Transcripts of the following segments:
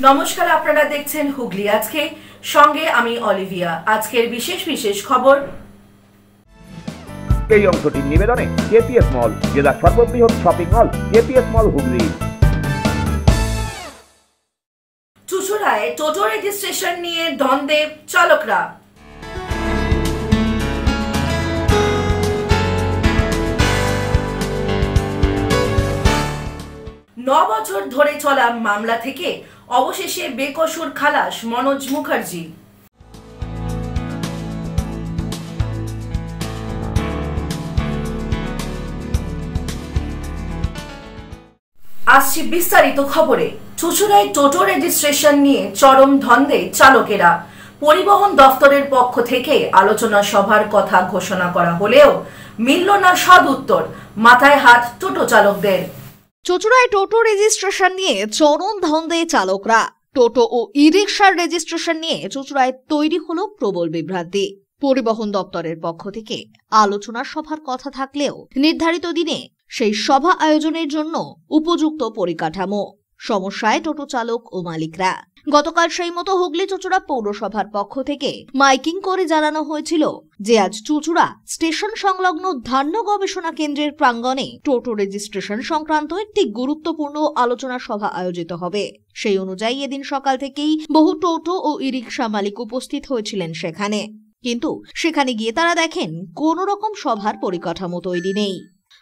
নমস্কার, আপনারা দেখছেন হুগলি আজকে, সঙ্গে আমি অলিভিয়া। আজকের বিশেষ খবর। এই অংশটির নিবেদনে কেপিএস মল, জেলার সর্ববৃহৎ শপিং মল কেপিএস মল হুগলি। চুঁচুড়ায় টোটো রেজিস্ট্রেশন নিয়ে দ্বন্দ্বে চালকরা। বছর ধরে চলা মামলা থেকে অবশেষে বেকসুর খালাস মনোজ মুখার্জি। আসছি বিস্তারিত খবরে। চুঁচুড়ায় টোটো রেজিস্ট্রেশন নিয়ে চরম দ্বন্দ্বে চালকেরা। পরিবহন দফতরের পক্ষ থেকে আলোচনা সভার কথা ঘোষণা করা হলেও মিলল না সদ উত্তর, মাথায় হাত টোটো চালকদের। চুঁচুড়ায় টোটো রেজিস্ট্রেশন নিয়ে চরম দ্বন্দ্বে চালকরা। টোটো ও ই রিকশার রেজিস্ট্রেশন নিয়ে চুঁচুড়ায় তৈরি হলো প্রবল বিভ্রান্তি। পরিবহন দপ্তরের পক্ষ থেকে আলোচনা সভার কথা থাকলেও নির্ধারিত দিনে সেই সভা আয়োজনের জন্য উপযুক্ত পরিকাঠামো সমস্যায় টোটো চালক ও মালিকরা। গতকাল সেই মতো হুগলি চুঁচুড়া পৌরসভার পক্ষ থেকে মাইকিং করে জানানো হয়েছিল যে আজ চুঁচুড়া স্টেশন সংলগ্ন ধান্য গবেষণা কেন্দ্রের প্রাঙ্গণে টোটো রেজিস্ট্রেশন সংক্রান্ত একটি গুরুত্বপূর্ণ আলোচনা সভা আয়োজিত হবে। সেই অনুযায়ী এদিন সকাল থেকেই বহু টোটো ও ই রিকশা মালিক উপস্থিত হয়েছিলেন সেখানে, কিন্তু সেখানে গিয়ে তারা দেখেন কোন রকম সভার পরিকাঠামো তৈরি নেই,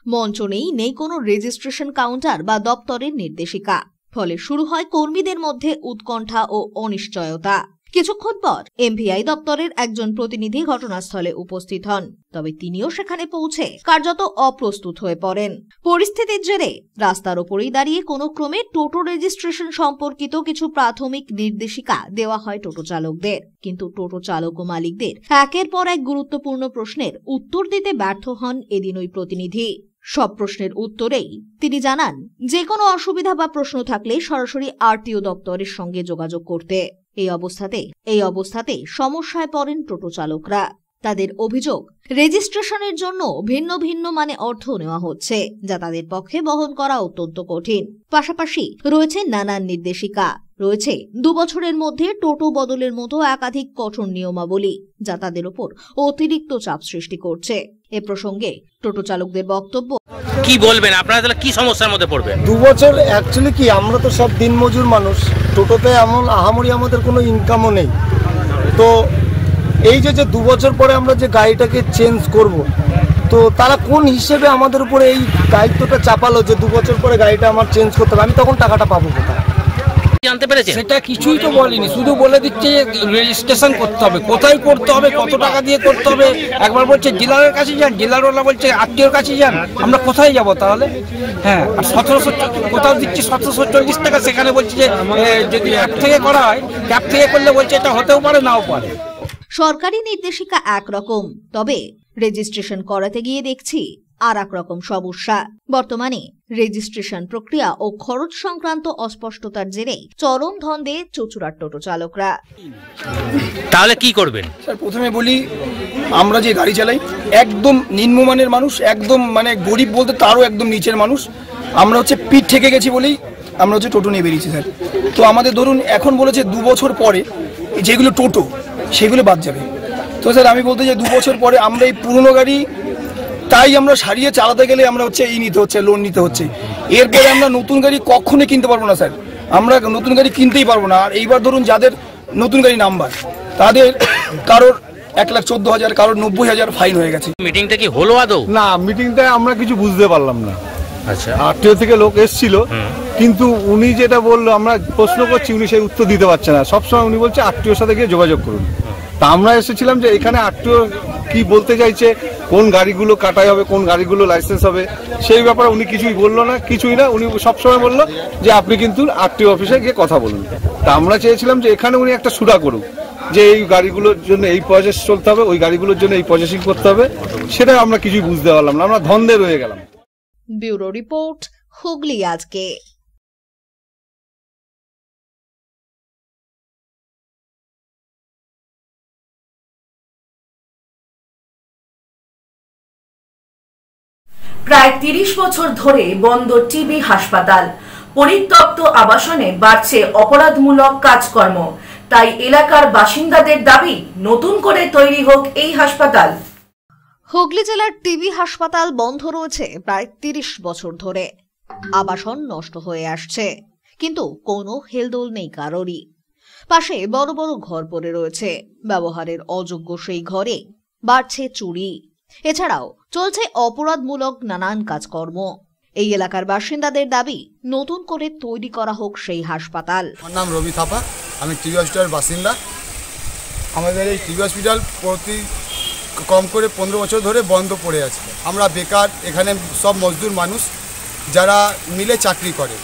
মঞ্চ নেই কোনো রেজিস্ট্রেশন কাউন্টার বা দপ্তরের নির্দেশিকা। ফলে শুরু হয় কর্মীদের মধ্যে উৎকণ্ঠা ও অনিশ্চয়তা। কিছুক্ষণ পর এমভিআই দপ্তরের একজন প্রতিনিধি ঘটনাস্থলে উপস্থিত হন, তবে তিনিও সেখানে পৌঁছে কার্যত অপ্রস্তুত হয়ে পড়েন। পরিস্থিতির জেরে রাস্তার ওপরেই দাঁড়িয়ে কোনো ক্রমে টোটো রেজিস্ট্রেশন সম্পর্কিত কিছু প্রাথমিক নির্দেশিকা দেওয়া হয় টোটো চালকদের, কিন্তু টোটো চালক ও মালিকদের একের পর এক গুরুত্বপূর্ণ প্রশ্নের উত্তর দিতে ব্যর্থ হন এদিন ওই প্রতিনিধি। সব প্রশ্নের উত্তরেই তিনি জানান যে কোনো অসুবিধা বা প্রশ্ন থাকলে সরাসরি আরটিও দপ্তরের সঙ্গে যোগাযোগ করতে। এই অবস্থাতে সমস্যায় পড়েন টোটো চালকরা। তাদের অভিযোগ, রেজিস্ট্রেশনের জন্য ভিন্ন ভিন্ন মানে অর্থ নেওয়া হচ্ছে, যা তাদের পক্ষে বহন করা অত্যন্ত কঠিন। পাশাপাশি রয়েছে নানান নির্দেশিকা, রয়েছে 2 বছরের মধ্যে টোটো বদলের মতো একাধিক কঠোর নিয়মাবলী, যা তাদের উপর অতিরিক্ত চাপ সৃষ্টি করছে। এ প্রসঙ্গে টোটো চালকদের বক্তব্য, কি বলবেন আপনারা, তাহলে কি সমস্যার মধ্যে পড়বেন? 2 বছর অ্যাকচুয়ালি কি, আমরা তো সব দিনমজুর মানুষ, টোটোতে এমন আহামরি আমাদের কোনো ইনকামও নেই। তো এই যে 2 বছর পরে আমরা যে গাড়িটাকে চেঞ্জ করব, তো তারা কোন হিসেবে আমাদের উপরে এই দায়িত্বটা চাপালো যে 2 বছর পরে গাড়িটা আমার চেঞ্জ করতে হবে, আমি তখন টাকাটা পাবো কোথায়? জানতে পেরেছে সেটা কিছুই তো বলেনি, শুধু বলে দিচ্ছে রেজিস্ট্রেশন করতে হবে, কোথায় করতে হবে, কত টাকা দিয়ে করতে হবে। একবার বলছে ডিলারের কাছে যান, ডিলারওয়ালা বলছে আত্মীয়র কাছে যান, আমরা কোথায় যাব তাহলে? হ্যাঁ, আর 1700 কোথাও দিচ্ছে 1740 টাকা, সেখানে বলছে যে যদি অ্যাপ থেকে করা হয়, অ্যাপ থেকে করলে বলছে এটা হতেও পারে নাও পারে। সরকারি নির্দেশিকা একরকম, তবে রেজিস্ট্রেশন করাতে গিয়ে দেখছি আর এক রকম সমস্যা। বর্তমানে রেজিস্ট্রেশন প্রক্রিয়া ও খরচ সংক্রান্ত অস্পষ্টতার জেরে চরম দ্বন্দ্বে চুঁচুড়ার টোটো চালকরা। তাহলে কি করবেন? স্যার, প্রথমে বলি, আমরা যে গাড়ি চালাই একদম নিম্নমানের মানুষ, একদম মানে গরিব বলতে তারও একদম নিচের মানুষ। আমরা হচ্ছে পিঠ থেকে গেছি বলেই আমরা হচ্ছে টোটো নিয়ে বেরিয়েছি স্যার। তো আমাদের ধরুন এখন বলেছে 2 বছর পরে যেগুলো টোটো সেগুলো বাদ যাবে। তো স্যার আমি বলতে চাই 2 বছর পরে আমরা এই পুরনো গাড়ি তাই আমরা সারিয়ে চালাতে গেলে আমরা হচ্ছে নিতে হচ্ছে, লোন নিতে হচ্ছে। এরপরে আমরা নতুন গাড়ি কখনোই কিনতে পারবো না স্যার, আমরা নতুন গাড়ি কিনতেই পারবো না। আর এইবার ধরুন যাদের নতুন গাড়ি নাম্বার, তাদের কারোর 1,14,000, কারোর 90,000 ফাইন হয়ে গেছে। মিটিংটা কি হলো আদৌ? না, মিটিংটা আমরা কিছু বুঝতে পারলাম না। আচ্ছা, আরটিও থেকে লোক এসেছিল, কিন্তু উনি যেটা বললো, আমরা প্রশ্ন করছি, উনি সেই উত্তর দিতে পারছে না। সবসময় উনি বলছে আরটিওর সাথে গিয়ে যোগাযোগ করুন। তা আমরা এসেছিলাম যে এখানে আরটিও কি বলতে চাইছে, কোন গাড়িগুলো কাটাই হবে, কোন গাড়িগুলো লাইসেন্স হবে, সেই ব্যাপারে উনি কিছুই বললো না, কিছুই না। উনি সবসময় বললো যে আপনি কিন্তু আরটিও অফিসে গিয়ে কথা বলুন। তা আমরা চেয়েছিলাম যে এখানে উনি একটা সুরা করুক, যে এই গাড়িগুলোর জন্য এই প্রসেস চলতে হবে, ওই গাড়িগুলোর জন্য এই প্রসেসিং করতে হবে। সেটা আমরা কিছুই বুঝতে পারলাম না, আমরা ধন্দে রয়ে গেলাম। ব্যুরো রিপোর্ট, হুগলি আজকে। প্রায় 30 বছর ধরে বন্ধ টিবি হাসপাতাল। পরিত্যক্ত আবাসনে বাড়ছে অপরাধমূলক কাজকর্ম, তাই এলাকার বাসিন্দাদের দাবি নতুন করে তৈরি হোক এই হাসপাতাল। হুগলি জেলার টিবি হাসপাতাল বন্ধ রয়েছে প্রায় ৩০ বছর ধরে। আবাসন নষ্ট হয়ে আসছে, কিন্তু কোনো হেলদোল নেই কারোরই। পাশে বড় বড় ঘর পড়ে রয়েছে, ব্যবহারের অযোগ্য সেই ঘরে বাড়ছে চুরি। এছাড়াও চলছে অপরাধমূলক নানান কাজকর্ম। এই এলাকার বাসিন্দাদের দাবি নতুন করে তৈরি করা হোক সেই হাসপাতাল। আমার নাম রবি থাপা, আমি টিবি হসপিটালের বাসিন্দা। আমাদের এই টিবি হসপিটাল প্রতি কম করে 15 বছর ধরে বন্ধ পড়ে আছে। আমরা বেকার, এখানে সব মজদুর মানুষ যারা মিলে চাকরি করে,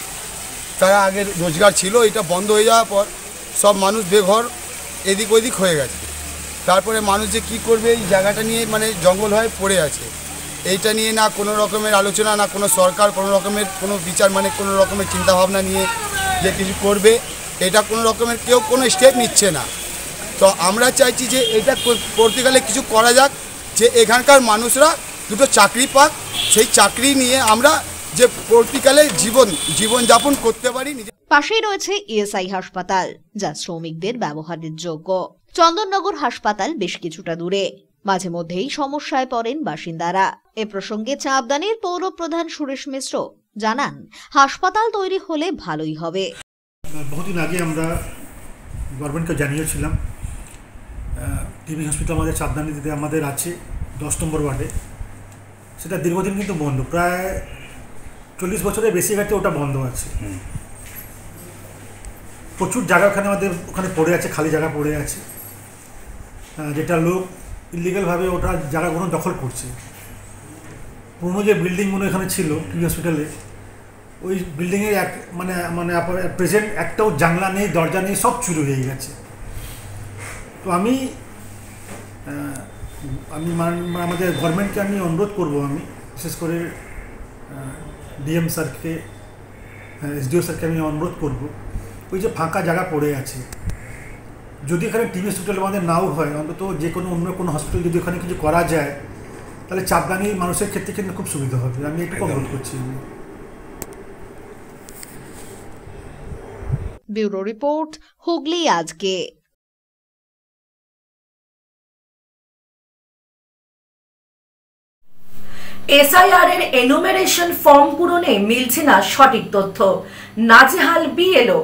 তারা আগে রোজগার ছিল। এটা বন্ধ হয়ে যাওয়ার পর সব মানুষ বেঘর এদিক ওদিক হয়ে গেছে। তারপরে মানুষ যে কী করবে এই জায়গাটা নিয়ে মানে জঙ্গল হয়ে পড়ে আছে। এইটা নিয়ে না কোনো রকমের আলোচনা, না কোনো সরকার কোনো রকমের কোনো বিচার মানে কোনো রকমের চিন্তাভাবনা নিয়ে যে কিছু করবে, এটা কোনো রকমের কেউ কোনো স্টেপ নিচ্ছে না। তো আমরা চাইছি যে এটা করতে গেলে কিছু করা যাক, যে এখানকার মানুষরা দুটো চাকরি পাক, সেই চাকরি নিয়ে আমরা যে পরবর্তীকালে জীবনযাপন করতে পারি। পাশেই রয়েছে ইএসআই হাসপাতাল, যা শ্রমিকদের ব্যবহারের যোগ্য। চন্দননগর হাসপাতাল বেশ কিছুটা দূরে। মাঝে মধ্যেই সমস্যায় পড়েন বাসিন্দারা। এ প্রসঙ্গে চাঁপদানির পৌর প্রধান সুরেশ মিশ্র জানান, হাসপাতাল তৈরি হলে ভালোই হবে। বহুদিন আগে আমরা গভর্নমেন্টকে জানিয়েছিলাম টিবি হসপিটাল আমাদের চাঁদদানিতে আমাদের আছে 10 নম্বর ওয়ার্ডে। সেটা দীর্ঘদিন কিন্তু বন্ধ, প্রায় 40 বছরের বেশি গেছে ওটা বন্ধ আছে। প্রচুর জায়গা আমাদের ওখানে পড়ে আছে, খালি জায়গা পড়ে আছে, যেটা লোক ইলিগালভাবে ওটা জায়গাগুলো দখল করছে। পুরনো যে বিল্ডিংগুলো এখানে ছিল টিবি হসপিটালে, ওই বিল্ডিংয়ের মানে প্রেজেন্ট একটাও জানলা নেই, দরজা নেই, সব চুরি হয়ে গেছে। তো আমি আমাদের গভর্নমেন্টকে আমি অনুরোধ করব, আমি বিশেষ করে ডিএম স্যারকে, এসডিও স্যারকে আমি অনুরোধ করব, ওই যে ফাঁকা জায়গা পড়ে আছে, যদি এখানে টিবি হসপিটাল আমাদের নাও হয়, অন্তত যে কোনো অন্য কোনো হসপিটাল যদি ওখানে কিছু করা যায়, তাহলে চাঁদদানির মানুষের ক্ষেত্রে কিন্তু খুব সুবিধা হবে। আমি একটু অনুরোধ করছি। ব্যুরো রিপোর্ট, হুগলি আজকে। এসআইআর এর এনুমেরেশন ফর্ম পূরণে মিলছে না সঠিক তথ্য, নাজেহাল বিএলও।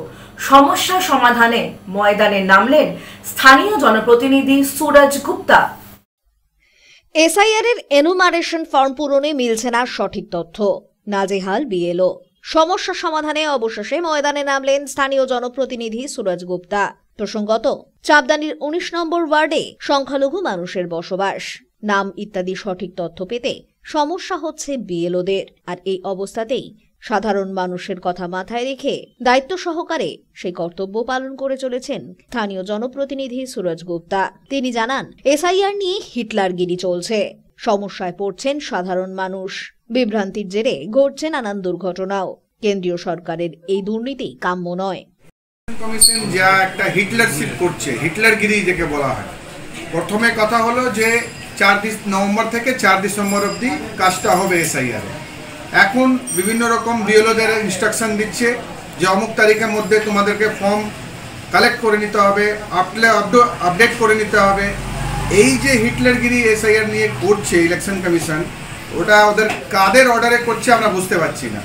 সমস্যা সমাধানে ময়দানে নামলেন স্থানীয় জনপ্রতিনিধি সুরজ গুপ্তা। এসআইআর এর এনুমারেশন ফর্ম পূরণে মিলছে না সঠিক তথ্য, নাজেহাল বিএলও। সমস্যা সমাধানে অবশেষে ময়দানে নামলেন স্থানীয় জনপ্রতিনিধি সুরজ গুপ্তা। প্রসঙ্গত, চাঁদদানির 19 নম্বর ওয়ার্ডে সংখ্যালঘু মানুষের বসবাস। নাম ইত্যাদি সঠিক তথ্য পেতে সমস্যা হচ্ছে বিএলওদের। আর এই অবস্থাতেই সাধারণ মানুষের কথা মাথায় রেখে দায়িত্ব সহকারে সেই কর্তব্য পালন করে চলেছেন স্থানীয় জনপ্রতিনিধি সুরজ গুপ্তা। তিনি জানান, এসআইআর নিয়ে হিটলারগিরি চলছে, সমস্যায় পড়ছেন সাধারণ মানুষ, বিভ্রান্তির জেরে ঘটছে নানান দুর্ঘটনাও। কেন্দ্রীয় সরকারের এই দুর্নীতি কাম্য নয়। কমিশন যা একটা হিটলারশিপ করছে, হিটলারগিরি যাকে বলা হয়। প্রথমে কথা হলো যে 4 নভেম্বর থেকে 4 ডিসেম্বর অবধি কাজটা হবে এসআইআর। এখন বিভিন্ন রকম বিএলওদের ইনস্ট্রাকশন দিচ্ছে যে অমুক তারিখের মধ্যে তোমাদেরকে ফর্ম কালেক্ট করে নিতে হবে, আপডেট করে নিতে হবে। এই যে হিটলারগিরি এসআইআর নিয়ে করছে ইলেকশন কমিশন, ওটা ওদের কাদের অর্ডারে করছে আমরা বুঝতে পারছি না।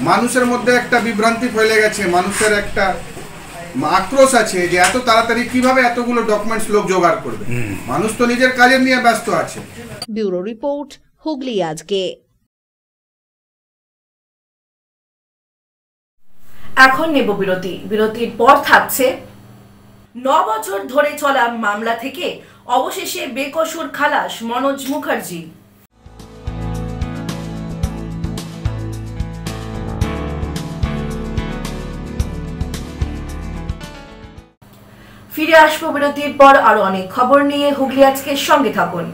মানুষের মধ্যে একটা বিভ্রান্তি ফেলে গেছে, মানুষের একটা আক্রোশ আছে যে এত তাড়াতাড়ি কিভাবে এতগুলো ডকুমেন্টস লোক জোগাড় করবে। মানুষ তো নিজের কাজের নিয়ে ব্যস্ত আছে। ব্যুরো রিপোর্ট, হুগলি আজকে। এখন নেব বিরতি। বিরতির পর থাকছে 9 বছর ধরে চলা মামলা থেকে অবশেষে বেকসুর খালাস মনোজ মুখার্জি। ফিরে আসবো বিরতির পর আরো অনেক খবর নিয়ে। হুগলি আজকের সঙ্গে থাকুন।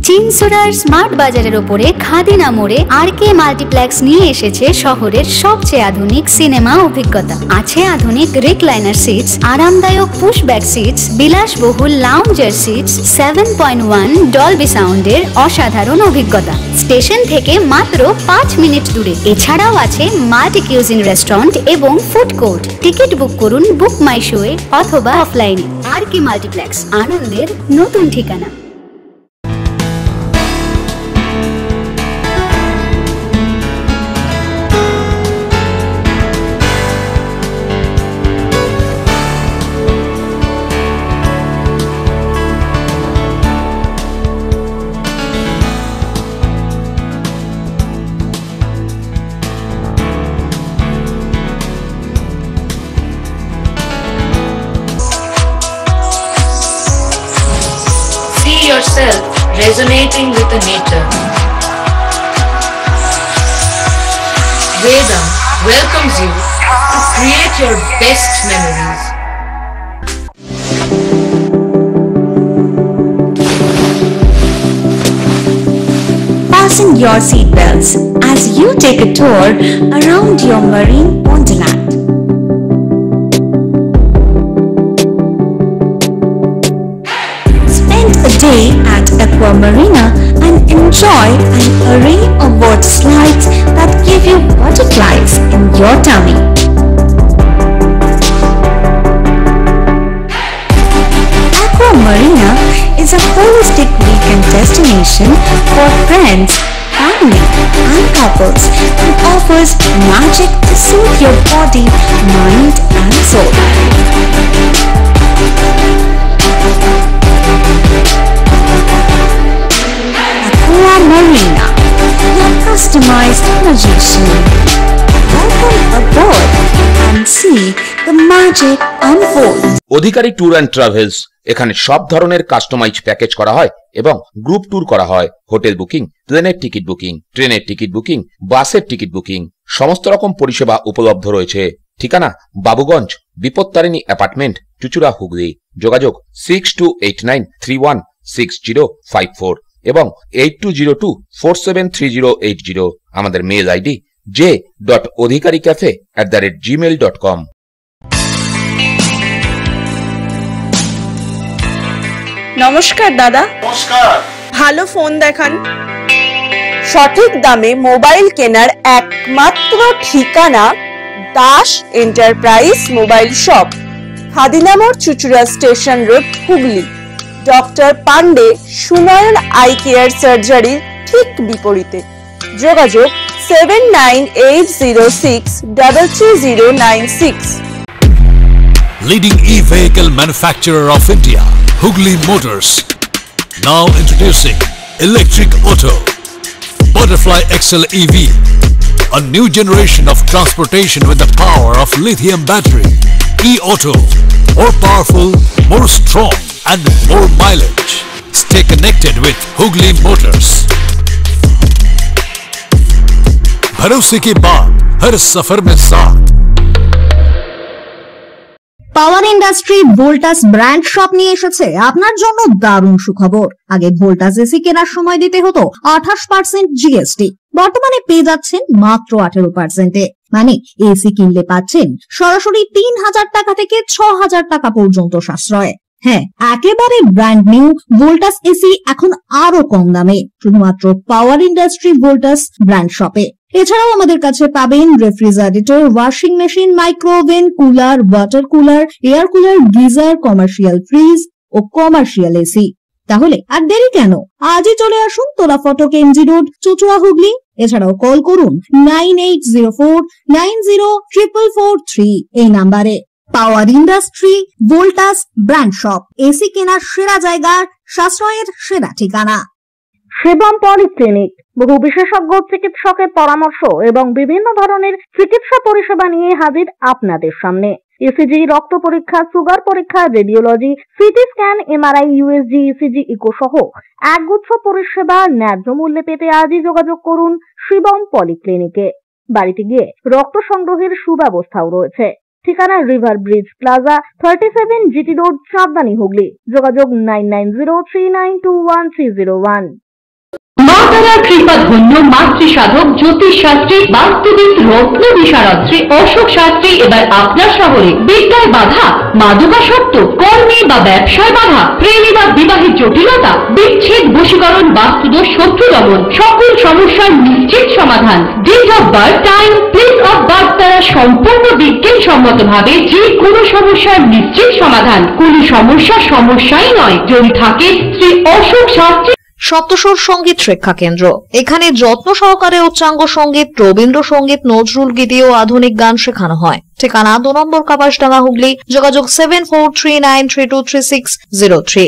চিনসোরার স্মার্ট বাজারের ওপরে খাদিনা মোড়ে আরকে মাল্টিপ্লেক্স নিয়ে এসেছে শহরের সবচেয়ে আধুনিক সিনেমা অভিজ্ঞতা। আছে আধুনিক রিক্লাইনার সিটস, আরামদায়ক পুশব্যাক সিটস, বিলাসবহুল লাউঞ্জার সিটস, 7.1 ডলবি সাউন্ডের অসাধারণ অভিজ্ঞতা। স্টেশন থেকে মাত্র 5 মিনিট দূরে। এছাড়াও আছে মাল্টি কিউজিন রেস্টুরেন্ট এবং ফুড কোর্ট। টিকিট বুক করুন বুক মাই শোয়ে অথবা অফলাইনে। আরকে মাল্টিপ্লেক্স, আনন্দের নতুন ঠিকানা। Yourself resonating with the nature. Vedam welcomes you to create your best memories. Fasten your seatbelts as you take a tour around your marine wonderland. Day at Aqua Marina and enjoy an array of water slides that give you butterflies in your tummy. Aqua Marina is a holistic weekend destination for friends, family and couples and offers magic to soothe your body, mind and soul. Aqua Marina, your customized magician. Welcome aboard and see the magic unfold. Adhikari tour and travels, এখানে সব ধরনের customise package করা হয় এবং group tour করা হয়। Hotel booking, প্লেনের ticket booking, ট্রেনের টিকিট বুকিং, বাসের টিকিট বুকিং, সমস্ত রকম পরিষেবা উপলব্ধ রয়েছে। ঠিকানা বাবুগঞ্জ, বিপত্তারিণী অ্যাপার্টমেন্ট, চুচুড়া, হুগলি। যোগাযোগ 6289316054 এবং 8202473080। আমাদের মেল আইডি j.odhikaricafe@gmail.com। নমস্কার দাদা। নমস্কার। ভালো ফোন দেখান। সঠিক দামে মোবাইল কেনার একমাত্র ঠিকানা Das enterprise mobile shop, Khadina মোড়, Chuchura station road, Hooghly. Doctor Pandey Sunayan eye care সার্জারির ঠিক বিপরীতে। যোগাযোগ 7980633096। Leading e-vehicle manufacturer of India, Hugli Motors. Now introducing Electric Auto, Butterfly XL EV, a new generation of transportation with the power of lithium battery. E-Auto, more powerful, more strong and more mileage. Stay connected with Hugli Motors. भरोसे के बाद हर सफर में साथ। পাওয়ার industry Voltas brand shop নিয়ে এসেছে আপনার জন্য দারুণ সুখবর। আগে ভোল্টাস এসি কেনার সময় দিতে হতো 28% জিএসটি, বর্তমানে পেয়ে যাচ্ছেন মাত্র 18%। মানে এসি কিনলে পাচ্ছেন সরাসরি 3000 টাকা থেকে 6000 টাকা পর্যন্ত সাশ্রয়। হ্যাঁ, একেবারে ব্র্যান্ড নিউ ভোল্টাস এসি এখন আরো কম দামে, শুধুমাত্র পাওয়ার ইন্ডাস্ট্রি ভোল্টাস ব্র্যান্ড শপে। এছাড়াও আমাদের কাছে পাবেন refrigerator, washing machine, micro oven, cooler, water cooler, air cooler, geyser, commercial fridge ও কমার্শিয়াল এসি। তাহলে আর দেরি কেন, আজই চলে আসুন তোলা ফটক এমজি রোড, চুচুড়া, হুগলি। এছাড়াও কল করুন 9804904443 এই নাম্বারে। Power industry Voltas brand shop, AC কেনার সেরা জায়গা, সাশ্রয়ের সেরা ঠিকানা। শিবম পলিক্লিনিক, বহু বিশেষজ্ঞ চিকিৎসকের পরামর্শ এবং বিভিন্ন ধরনের চিকিৎসা পরিষেবা নিয়ে হাজির আপনাদের সামনে। ইসিজি, রক্ত পরীক্ষা, সুগার পরীক্ষা, radiology, CT scan, MRI, USG, ECG, echo সহ একগুচ্ছ পরিষেবা ন্যায্য মূল্যে পেতে আজই যোগাযোগ করুন শিবম পলিক্লিনিকে। বাড়িতে গিয়ে রক্ত সংগ্রহের সুব্যবস্থাও রয়েছে। ঠিকানা river bridge plaza, 37 GT road, Chandni, Hooghly. যোগাযোগ 9903921301। তারার কৃপা ধন্য মাতৃ সাধক জ্যোতিষ শাস্ত্রী বাস্তুবিদ রত্ন বিশারদ শ্রী অশোক শাস্ত্রী এবার আপনার শহরে বিদ্যায় বাধা, মাদকাসক্ত, কর্মে বা ব্যবসায় বাধা, প্রেমে বা বিবাহের জটিলতা, বিচ্ছেদ, বশীকরণ, বাস্তুদোষ, শত্রু দমন, সকল সমস্যার নিশ্চিত সমাধান। Date of birth, time, place of birth দ্বারা সম্পূর্ণ বিজ্ঞানসম্মত ভাবে যে কোনো সমস্যার নিশ্চিত সমাধান। কোন সমস্যাই নয় যদি থাকে শ্রী অশোক শাস্ত্রী। সপ্তস্বর সঙ্গীত শিক্ষা কেন্দ্র। এখানে যত্ন সহকারে উচ্চাঙ্গ সঙ্গীত, রবীন্দ্রসঙ্গীত, নজরুল গীতি ও আধুনিক গান শেখানো হয়। ঠিকানা 2 নম্বর কাপাসডাঙ্গা, হুগলি। যোগাযোগ 7439323603।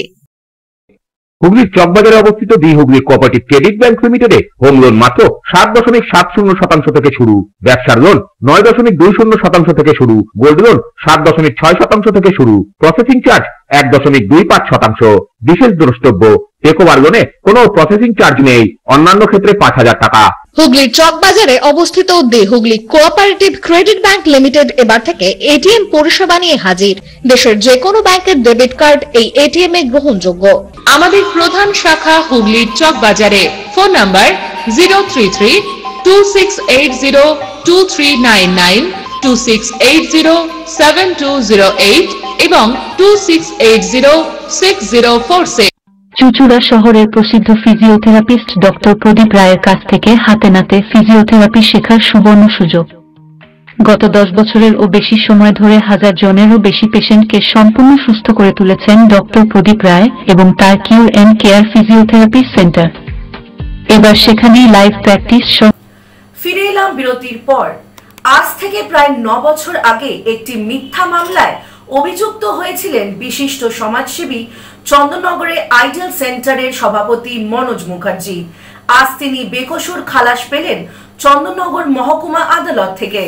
হুগলির চকবাজারে অবস্থিত the Hooghly cooperative credit bank লিমিটেডে হোম লোন মাত্র 7.70% থেকে শুরু, ব্যবসার লোন 9.20% থেকে শুরু, গোল্ড লোন 7.6% থেকে শুরু, প্রসেসিং চার্জ 1.25%। বিশেষ দ্রষ্টব্য, টেকওভার লোনে কোনো প্রসেসিং চার্জ নেই, অন্যান্য ক্ষেত্রে 5,000 টাকা। হুগলির চকবাজারে অবস্থিত the Hooghly cooperative credit bank limited এবার থেকে এটিএম পরিষেবা নিয়ে হাজির। দেশের যে কোনো ব্যাংকের ডেবিট কার্ড এই এটিএম এ গ্রহণযোগ্য। আমাদের প্রধান শাখা হুগলির চকবাজারে। ফোন নাম্বার 033-2680-2399, 2680-7208 এবং 2680-6046। চুচুড়া শহরের প্রসিদ্ধ ফিজিওথেরাপিস্ট ডক্টর প্রদীপ রায়ের কাছ থেকে হাতে নাতে ফিজিওথেরাপি শেখার সুবর্ণ সুযোগ। গত 10 বছরের ও বেশি সময় ধরে 1000 জনেরও বেশি পেশেন্টকে সম্পূর্ণ সুস্থ করে তুলেছেন ডক্টর প্রদীপ রায় এবং তার কিউর এন্ড কেয়ার ফিজিওথেরাপি সেন্টার। এবার সেখানেই লাইভ প্র্যাকটিস। ফিরে এলাম বিরতির পর। আজ থেকে প্রায় 9 বছর আগে একটি মিথ্যা মামলায় অভিযুক্ত হয়েছিলেন বিশিষ্ট সমাজসেবী চন্দননগরে আইডিয়াল সেন্টারের সভাপতি মনোজ মুখার্জি। আজ তিনি বেকসুর খালাস পেলেন চন্দননগর মহকুমা আদালত থেকে।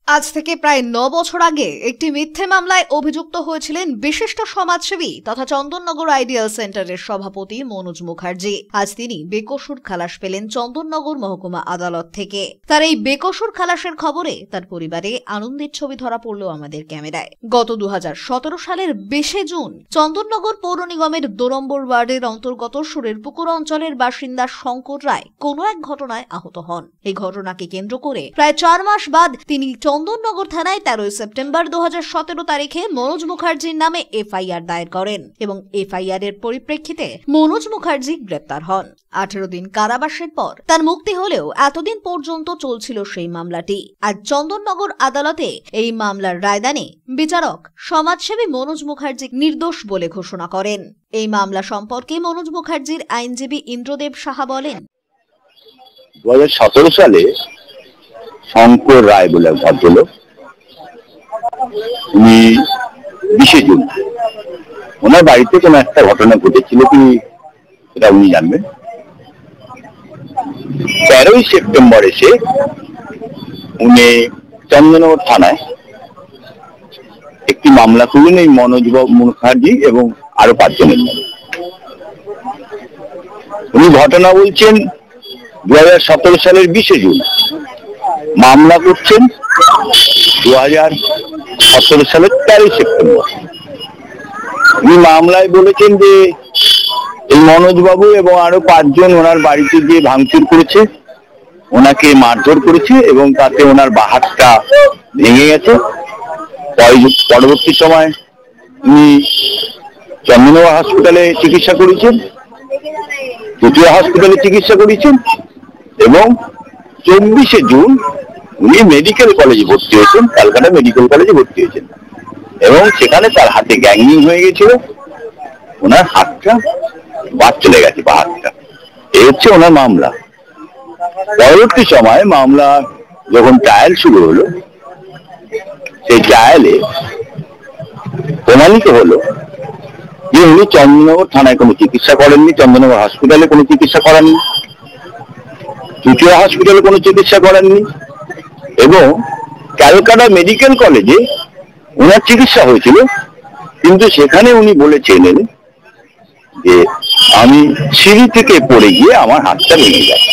আজ থেকে প্রায় 9 বছর আগে একটি মিথ্যে মামলায় অভিযুক্ত হয়েছিলেন বিশিষ্ট সমাজসেবী তথা চন্দননগর আইডিয়াল সেন্টারের সভাপতি মনোজ মুখার্জি। আজ তিনি বেকসুর খালাস পেলেন চন্দননগর মহকুমা আদালত থেকে। তার এই বেকসুর খালাসের খবরে তার পরিবারে আনন্দের ছবি ধরা পড়ল আমাদের ক্যামেরায়। গত 2017 সালের 20 জুন চন্দননগর পৌর নিগমের 2 নম্বর ওয়ার্ডের অন্তর্গত সুরেরপুকুর অঞ্চলের বাসিন্দা শঙ্কর রায় কোনো এক ঘটনায় আহত হন। এই ঘটনাকে কেন্দ্র করে প্রায় 4 মাস বাদ তিনি চন্দননগর থানায় 13 সেপ্টেম্বর 2017 তারিখে মনোজ মুখার্জির নামে এফআইআর দায়ের করেন এবং এফআইআর এর পরিপ্রেক্ষিতে মনোজ মুখার্জি গ্রেপ্তার হন। 18 দিন কারাবাসের পর তার মুক্তি হলেও এতদিন পর্যন্ত চলছিল সেই মামলাটি। আজ চন্দননগর আদালতে এই মামলার রায়দানে বিচারক সমাজসেবী মনোজ মুখার্জি নির্দোষ বলে ঘোষণা করেন। এই মামলা সম্পর্কে মনোজ মুখার্জির আইনজীবী ইন্দ্রদেব সাহা বলেন, 2017 সালে শঙ্কর রায় বলে ভদ্রলোক, উনি 20 জুন ওনার বাড়িতে কোনো একটা ঘটনা ঘটেছিল কি এটা উনি জানবেন। 13 সেপ্টেম্বর এসে উনি চন্দননগর থানায় একটি মামলা করলেন এই মনোজ মুখার্জি এবং আরো 5 জনের নামে। উনি ঘটনা বলছেন 2017 সালের 20 জুন, মামলা করছেন 2017 সালের 13 সেপ্টেম্বর। উনি মামলায় বলেছেন যে এই মনোজ বাবু এবং আরো 5 জন ওনার বাড়িতে গিয়ে ভাঙচুর করেছে, ওনাকে মারধর করেছে এবং তাতে ওনার বাহাতটা ভেঙে গেছে। পরবর্তী সময় উনি চন্দননগর হসপিটালে চিকিৎসা করেছেন, চুচুড়া হসপিটালে চিকিৎসা করেছেন এবং 24 জুন উনি মেডিকেল কলেজে ভর্তি হয়েছেন, ক্যালকাটা মেডিকেল কলেজে ভর্তি হয়েছেন এবং সেখানে তার হাতে গ্যাংরিং হয়ে গেছিল, ওনার হাতটা বাদ চলে গেছে, বা হাতটা। এই হচ্ছে ওনার মামলা। পরবর্তী সময় মামলা যখন ট্রায়াল শুরু হলো, সেই ট্রায়ালে প্রমাণিত হলো যে উনি চন্দননগর থানায় কোনো চিকিৎসা করেননি, চন্দননগর হসপিটালে কোনো চিকিৎসা করেননি, চুচুড়া হসপিটালে কোনো চিকিৎসা করেননি এবং ক্যালকাটা মেডিকেল কলেজে ওনার চিকিৎসা হয়েছিল, কিন্তু সেখানে উনি বলেছিলেন যে আমি সিঁড়ি থেকে পড়ে গিয়ে আমার হাতটা ভেঙে যায়।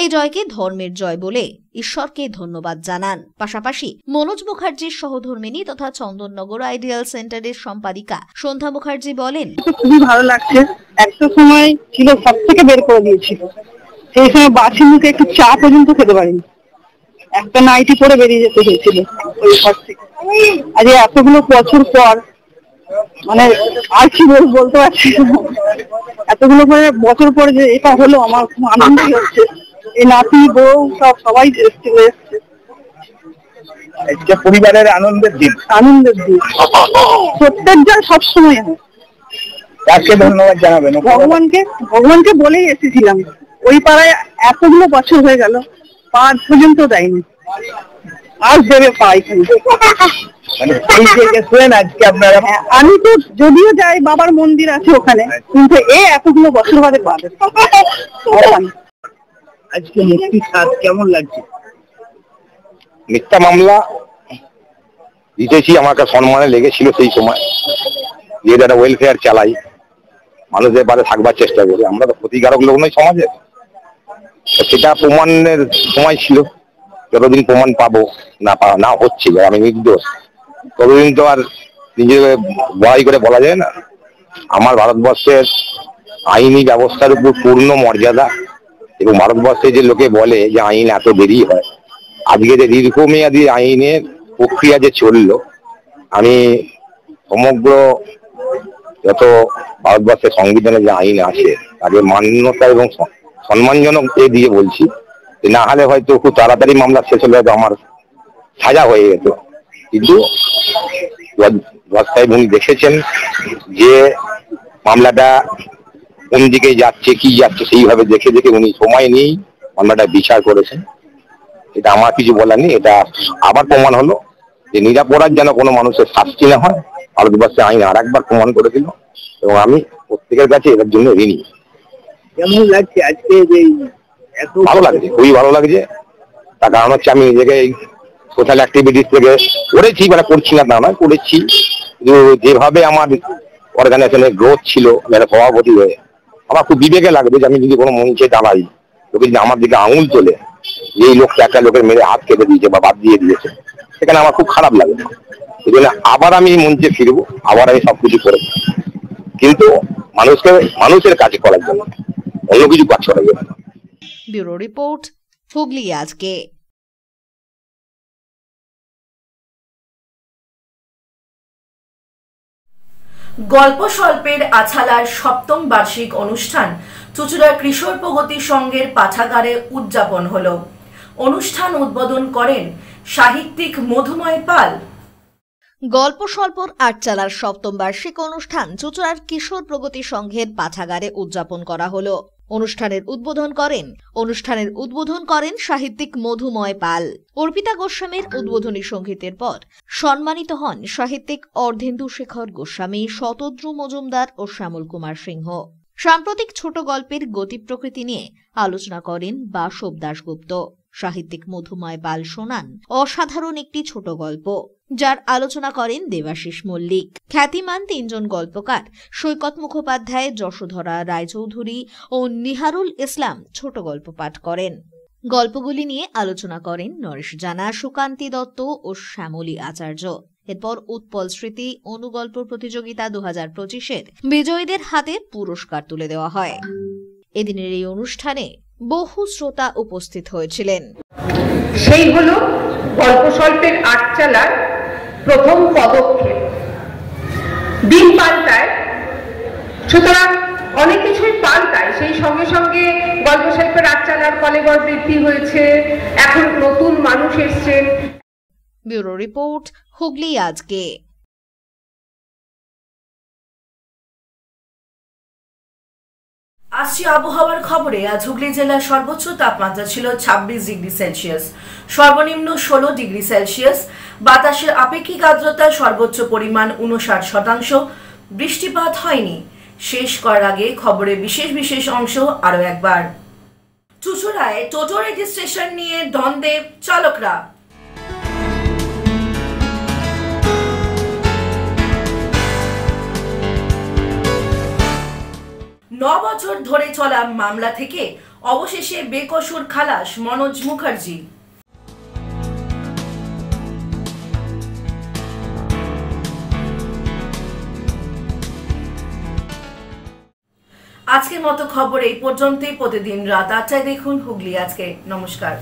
এই জয়কে ধর্মের জয় বলে ঈশ্বরকে ধন্যবাদ জানান। পাশাপাশি মনোজ মুখার্জির সহধর্মিনী তথা চন্দননগর আইডিয়াল সেন্টারের সম্পাদিকা সন্ধ্যা মুখার্জি বলেন, খুবই ভালো লাগছে। একটা সময় ছিল সব থেকে বের করে দিয়েছিল, সেই সময় বাসি মুখে একটু চা পর্যন্ত খেতে পারিনি, একটা নাইটি পরে বেরিয়ে যেতে হয়েছিল ওই ঘর থেকে। আজ এতগুলো বছর পর মানে আর কি বলতে পারছি না, এতগুলো বছর পরে যে এটা হলো আমার খুব আনন্দ হচ্ছে। এই নাতি বউ সবাই চলে এসছে, পরিবারের আনন্দের দিন, সত্যের জল সবসময় হয়। কাকে ধন্যবাদ জানাবেন? ভগবানকে বলেই এসেছিলাম, ওই পাড়ায় এতগুলো বছর হয়ে গেল পা পর্যন্ত দেয়নি, আজ দেবে পা এখানে। আজকে আপনারা, আমি তো যদিও যাই, বাবার মন্দির আছে ওখানে, কিন্তু এতগুলো বছর বাদে পাবে। আজকে মুক্তির স্বাদ কেমন লাগছে? মিথ্যা মামলা দিতেছি, আমাকে সম্মানে লেগেছিল সেই সময়, যে যারা ওয়েলফেয়ার চালাই, মানুষদের বারে থাকবার চেষ্টা করি, আমরা তো ক্ষতিকারক লোক নই সমাজে, সেটা প্রমাণের সময় ছিল। যতদিন প্রমাণ পাবো না হচ্ছিল আমি নির্দোষ, ততদিন তো আর নিজেকে বড়াই করে বলা যায় না। আমার ভারতবর্ষের আইনি ব্যবস্থার উপর পূর্ণ মর্যাদা, এবং ভারতবর্ষে যে লোকে বলে যে আইন এত দেরি হয়, আজকে যে দীর্ঘমেয়াদী আইনের প্রক্রিয়া যে চললো, আমি সমগ্র যত ভারতবর্ষের সংবিধানে যে আইন আছে তাকে মান্যতা এবং সম্মানজনক দিয়ে বলছি, না হলে হয়তো খুব তাড়াতাড়ি মামলা শেষ হলে হয়তো আমার সাজা হয়ে যেত। কিন্তু জজ সাহেব উনি দেখেছেন যে মামলাটা কোন দিকে যাচ্ছে কি যাচ্ছে, সেইভাবে দেখে উনি সময় নিয়েই মামলাটা বিচার করেছেন। এটা আমার কিছু বলার নেই, এটা আবার প্রমাণ হলো যে নিরাপরাধ যেন কোনো মানুষের শাস্তি না হয়, ভারতবর্ষে আইন আর একবার প্রমাণ করে দিল, এবং আমি প্রত্যেকের কাছে এটার জন্য ঋণী। কেমন লাগছে আজকে? যে ভালো লাগছে, খুবই ভালো লাগছে। তার কারণ হচ্ছে আমি নিজেকে সোশ্যাল অ্যাক্টিভিটিস থেকে করেছি, মানে করছি না তা নয়, করেছি, কিন্তু যেভাবে আমার অর্গানাইজেশনের গ্রোথ ছিল একটা সভাপতি হয়ে, আমার খুব বিবেকে লাগবে যে আমি যদি কোনো মঞ্চে দাঁড়াই, লোকে যদি আমার দিকে আঙুল তোলে, এই লোকটা একটা লোকের মেরে হাত কেটে দিয়েছে বা বাদ দিয়ে দিয়েছে, সেখানে আমার খুব খারাপ লাগে। এই জন্য আবার আমি মঞ্চে ফিরবো, আবার আমি সবকিছু করে, কিন্তু মানুষের কাছে করার জন্য, অন্য কিছু কাজ করার জন্য। ব্যুরো রিপোর্ট, হুগলি আজকে। গল্প স্বল্পের আছালার সপ্তম বার্ষিক অনুষ্ঠান চুঁচুড়া কিশোর প্রগতি সংঘের পাঠাগারে উদযাপন হল। অনুষ্ঠান উদ্বোধন করেন সাহিত্যিক মধুময় পাল। গল্প স্বল্পর আটচালার সপ্তম বার্ষিক অনুষ্ঠান চুঁচুড়ার কিশোর প্রগতি সংঘের পাঠাগারে উদযাপন করা হল। অনুষ্ঠানের উদ্বোধন করেন সাহিত্যিক মধুময় পাল। অর্পিতা গোস্বামীর উদ্বোধনী সঙ্গীতের পর সম্মানিত হন সাহিত্যিক অর্ধেন্দু শেখর গোস্বামী, শতদ্রু মজুমদার ও শ্যামল কুমার সিংহ। সাম্প্রতিক ছোট গল্পের গতি প্রকৃতি নিয়ে আলোচনা করেন বাসব দাশগুপ্ত। সাহিত্যিক মধুময় পাল শোনান অসাধারণ একটি ছোট গল্প, যার আলোচনা করেন দেবাশিস মল্লিক। খ্যাতিমান তিনজন গল্পকার সৈকত মুখোপাধ্যায়, যশোধরা রায়চৌধুরী ও নিহারুল ইসলাম ছোট গল্প পাঠ করেন। গল্পগুলি নিয়ে আলোচনা করেন নরেশ জানা, সুকান্তি দত্ত ও শ্যামলী আচার্য। এরপর উৎপল স্মৃতি অনুগল্প প্রতিযোগিতা 2025-এর বিজয়ীদের হাতে পুরস্কার তুলে দেওয়া হয়। এদিনের এই অনুষ্ঠানে বহু শ্রোতা উপস্থিত হয়েছিলেন। সেই হলো গল্প স্বল্পের আটচালার প্রথম পদক্ষেপ। দিন পাল্টায়, সুতরাং অনেক কিছুই পাল্টায়, সেই সঙ্গে সঙ্গে গল্প স্বল্পের আটচালার কলেবর বৃদ্ধি হয়েছে, এখন নতুন মানুষ এসছেন। ব্যুরো রিপোর্ট, হুগলি আজকে। আসছে আবহাওয়ার খবরে। আজ হুগলি জেলার সর্বোচ্চ তাপমাত্রা ছিল 26 ডিগ্রি সেলসিয়াস, সর্বনিম্ন 16 ডিগ্রি সেলসিয়াস। বাতাসের আপেক্ষিক আর্দ্রতা সর্বোচ্চ পরিমাণ 59%। বৃষ্টিপাত হয়নি। শেষ করার আগে খবরের বিশেষ অংশ আরো একবার। চুঁচুড়ায় টোটো রেজিস্ট্রেশন নিয়ে দ্বন্দ্বে চালকরা। 9 বছর ধরে চলা মামলা থেকে অবশেষে বেকসুর খালাস মনোজ মুখার্জি। আজকের মতো খবর এই পর্যন্তই। প্রতিদিন রাত 8টায় দেখুন হুগলি আজকে। নমস্কার।